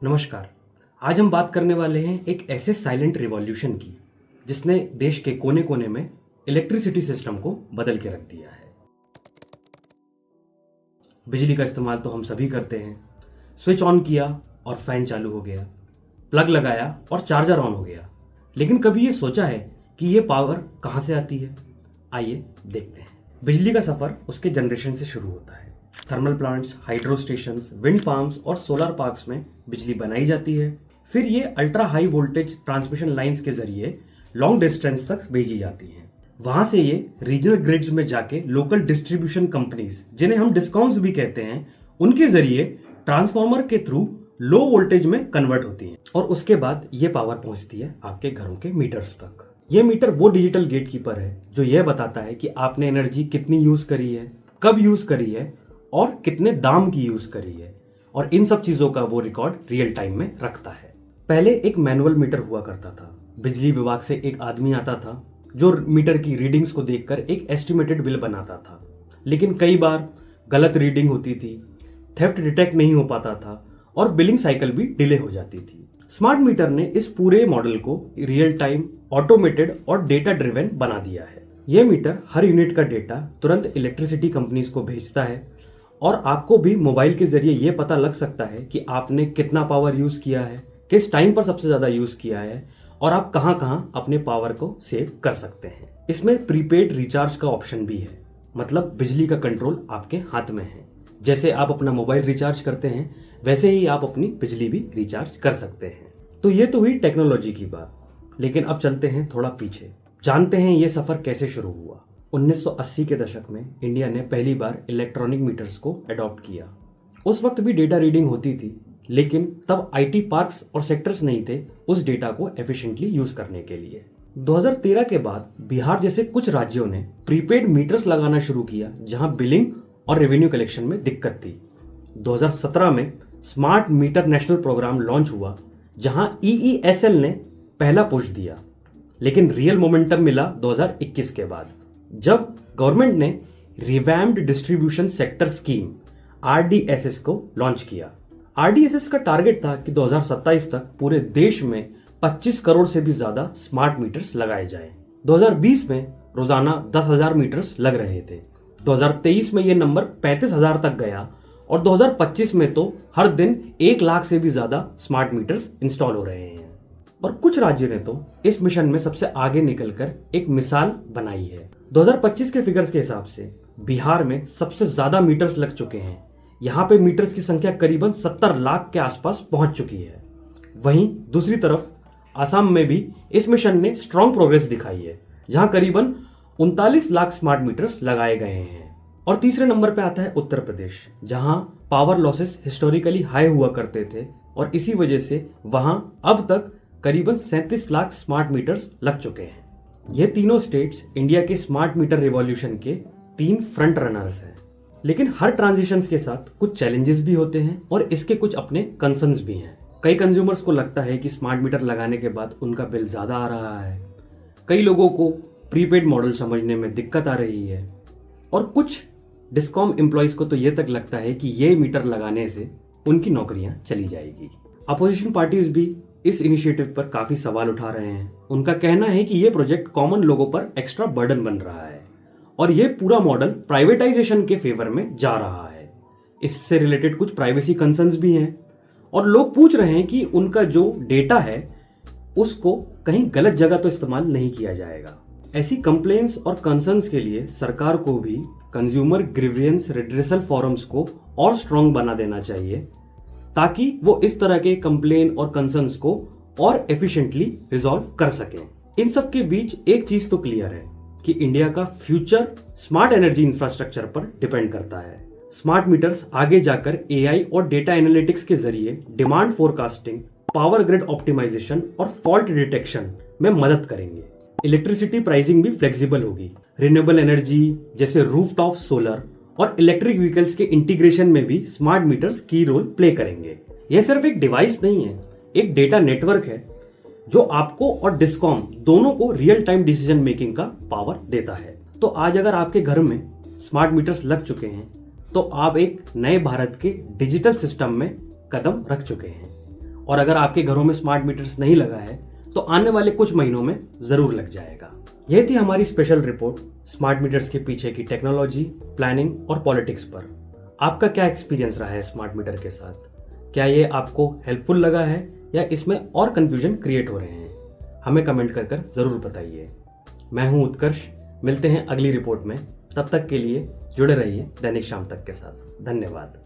नमस्कार। आज हम बात करने वाले हैं एक ऐसे साइलेंट रिवॉल्यूशन की जिसने देश के कोने कोने में इलेक्ट्रिसिटी सिस्टम को बदल के रख दिया है। बिजली का इस्तेमाल तो हम सभी करते हैं। स्विच ऑन किया और फैन चालू हो गया, प्लग लगाया और चार्जर ऑन हो गया। लेकिन कभी ये सोचा है कि ये पावर कहाँ से आती है? आइए देखते हैं। बिजली का सफ़र उसके जनरेशन से शुरू होता है। Thermal plants, hydro stations, wind farms और सोलर पार्क्स में बिजली बनाई जाती है। फिर ये ultra high voltage transmission lines के जरिए लॉन्ग डिस्टेंस तक भेजी जाती हैं। वहां से ये रीजनल ग्रिड्स में जाके लोकल डिस्ट्रीब्यूशन कंपनीज, जिन्हें हम डिस्कॉम्स भी कहते हैं, उनके जरिए ट्रांसफार्मर के थ्रू लो वोल्टेज में कन्वर्ट होती हैं और उसके बाद ये पावर पहुंचती है आपके घरों के मीटर्स तक। ये मीटर वो डिजिटल गेटकीपर है जो यह बताता है कि आपने एनर्जी कितनी यूज करी है, कब यूज करी है और कितने दाम की यूज करी है, और इन सब चीजों का वो रिकॉर्ड रियल टाइम में रखता है। पहले एक मैनुअल मीटर हुआ करता था। बिजली विभाग से एक आदमी आता था जो मीटर की रीडिंग्स को देखकर एक एस्टिमेटेड बिल बनाता था। लेकिन कई बार गलत रीडिंग होती थी, थेफ्ट डिटेक्ट नहीं हो पाता था और बिलिंग साइकिल भी डिले हो जाती थी। स्मार्ट मीटर ने इस पूरे मॉडल को रियल टाइम, ऑटोमेटेड और डेटा ड्रिवन बना दिया है। यह मीटर हर यूनिट का डेटा तुरंत इलेक्ट्रिसिटी कंपनीज को भेजता है और आपको भी मोबाइल के जरिए यह पता लग सकता है कि आपने कितना पावर यूज किया है, किस टाइम पर सबसे ज्यादा यूज किया है और आप कहां कहां अपने पावर को सेव कर सकते हैं। इसमें प्रीपेड रिचार्ज का ऑप्शन भी है, मतलब बिजली का कंट्रोल आपके हाथ में है। जैसे आप अपना मोबाइल रिचार्ज करते हैं वैसे ही आप अपनी बिजली भी रिचार्ज कर सकते हैं। तो ये तो हुई टेक्नोलॉजी की बात, लेकिन अब चलते हैं थोड़ा पीछे, जानते हैं ये सफर कैसे शुरू हुआ। 1980 के दशक में इंडिया ने पहली बार इलेक्ट्रॉनिक मीटर्स को अडॉप्ट किया। उस वक्त भी डेटा रीडिंग होती थी, लेकिन तब आईटी पार्क्स और सेक्टर्स नहीं थे उस डेटा को एफिशिएंटली यूज करने के लिए। 2013 के बाद बिहार जैसे कुछ राज्यों ने प्रीपेड मीटर्स लगाना शुरू किया, जहां बिलिंग और रेवेन्यू कलेक्शन में दिक्कत थी। 2017 में smart meter national programme launch हुआ, जहां EESL ने पहला पुश दिया। लेकिन रियल मोमेंटम मिला 2021 के बाद, जब गवर्नमेंट ने revamped distribution sector scheme RDSS को लॉन्च किया। RDSS का टारगेट था कि 2027 तक पूरे देश में 25 करोड़ से भी ज्यादा स्मार्ट मीटर्स लगाए जाएं। 2020 में रोजाना 10,000 मीटर्स लग रहे थे। 2023 में यह नंबर 35,000 तक गया और 2025 में तो हर दिन 1 लाख से भी ज्यादा स्मार्ट मीटर्स इंस्टॉल हो रहे हैं। और कुछ राज्यों ने तो इस मिशन में सबसे आगे निकलकर एक मिसाल बनाई है। 2025 के फिगर्स के हिसाब से बिहार में सबसे ज्यादा मीटर्स लग चुके हैं। यहाँ पे मीटर्स की संख्या करीबन 70 लाख के आसपास पहुंच चुकी है। वहीं दूसरी तरफ असम में भी इस मिशन ने स्ट्रॉन्ग प्रोग्रेस दिखाई है, जहां करीबन 39 लाख स्मार्ट मीटर्स लगाए गए हैं। और तीसरे नंबर पे आता है उत्तर प्रदेश, जहां पावर लॉसेस हिस्टोरिकली हाई हुआ करते थे और इसी वजह से वहां अब तक करीबन 37 लाख स्मार्ट मीटर्स लग चुके हैं। ये तीनों स्टेट्स इंडिया के स्मार्ट मीटर रिवॉल्यूशन के 3 फ्रंट रनर्स हैं। लेकिन हर ट्रांजिशंस के साथ कुछ चैलेंजेस भी होते हैं और इसके कुछ अपने कंसर्न्स भी हैं। कई कंज्यूमर्स को लगता है कि स्मार्ट मीटर लगाने के बाद उनका बिल ज्यादा आ रहा है। कई लोगों को प्रीपेड मॉडल समझने में दिक्कत आ रही है और कुछ डिस्कॉम एम्प्लॉइज को तो ये तक लगता है कि ये मीटर लगाने से उनकी नौकरियां चली जाएगी। अपोजिशन पार्टीज भी इस इनिशिएटिव पर काफी सवाल उठा रहे हैं। उनका कहना है कि ये प्रोजेक्ट कॉमन लोगों पर एक्स्ट्रा बर्डन बन रहा है और ये पूरा मॉडल प्राइवेटाइजेशन के फेवर में जा रहा है। इससे रिलेटेड कुछ प्राइवेसी कंसर्न्स भी हैं और लोग पूछ रहे हैं कि उनका जो डेटा है उसको कहीं गलत जगह तो इस्तेमाल नहीं किया जाएगा। ऐसी कंप्लेंट्स और कंसर्न्स के लिए सरकार को भी कंज्यूमर ग्रीवियंस रिड्रेसल फोरम्स को और स्ट्रांग बना देना चाहिए, ताकि वो इस तरह के कंप्लेन और कंसर्न्स को और एफिशिएंटली रिजॉल्व कर सकें। इन सब के बीच एक चीज तो क्लियर है कि इंडिया का फ्यूचर स्मार्ट एनर्जी इंफ्रास्ट्रक्चर पर डिपेंड करता है। स्मार्ट मीटर्स आगे जाकर AI और डेटा एनालिटिक्स के जरिए demand forecasting, power grid optimisation और फॉल्ट डिटेक्शन में मदद करेंगे। इलेक्ट्रिसिटी प्राइसिंग भी फ्लेक्सिबल होगी। रिन्यूएबल एनर्जी जैसे रूफटॉप सोलर और इलेक्ट्रिक व्हीकल्स के इंटीग्रेशन में भी स्मार्ट मीटर्स की रोल प्ले करेंगे। यह सिर्फ एक डिवाइस नहीं है, एक डेटा नेटवर्क है जो आपको और डिस्कॉम दोनों को रियल टाइम डिसीजन मेकिंग का पावर देता है। तो आज अगर आपके घर में स्मार्ट मीटर्स लग चुके हैं तो आप एक नए भारत के डिजिटल सिस्टम में कदम रख चुके हैं और अगर आपके घरों में स्मार्ट मीटर्स नहीं लगा है तो आने वाले कुछ महीनों में ज़रूर लग जाएगा। यह थी हमारी स्पेशल रिपोर्ट स्मार्ट मीटर्स के पीछे की टेक्नोलॉजी, प्लानिंग और पॉलिटिक्स पर। आपका क्या एक्सपीरियंस रहा है स्मार्ट मीटर के साथ? क्या ये आपको हेल्पफुल लगा है या इसमें और कंफ्यूजन क्रिएट हो रहे हैं? हमें कमेंट कर ज़रूर बताइए। मैं हूं उत्कर्ष, मिलते हैं अगली रिपोर्ट में। तब तक के लिए जुड़े रहिए दैनिक शाम तक के साथ। धन्यवाद।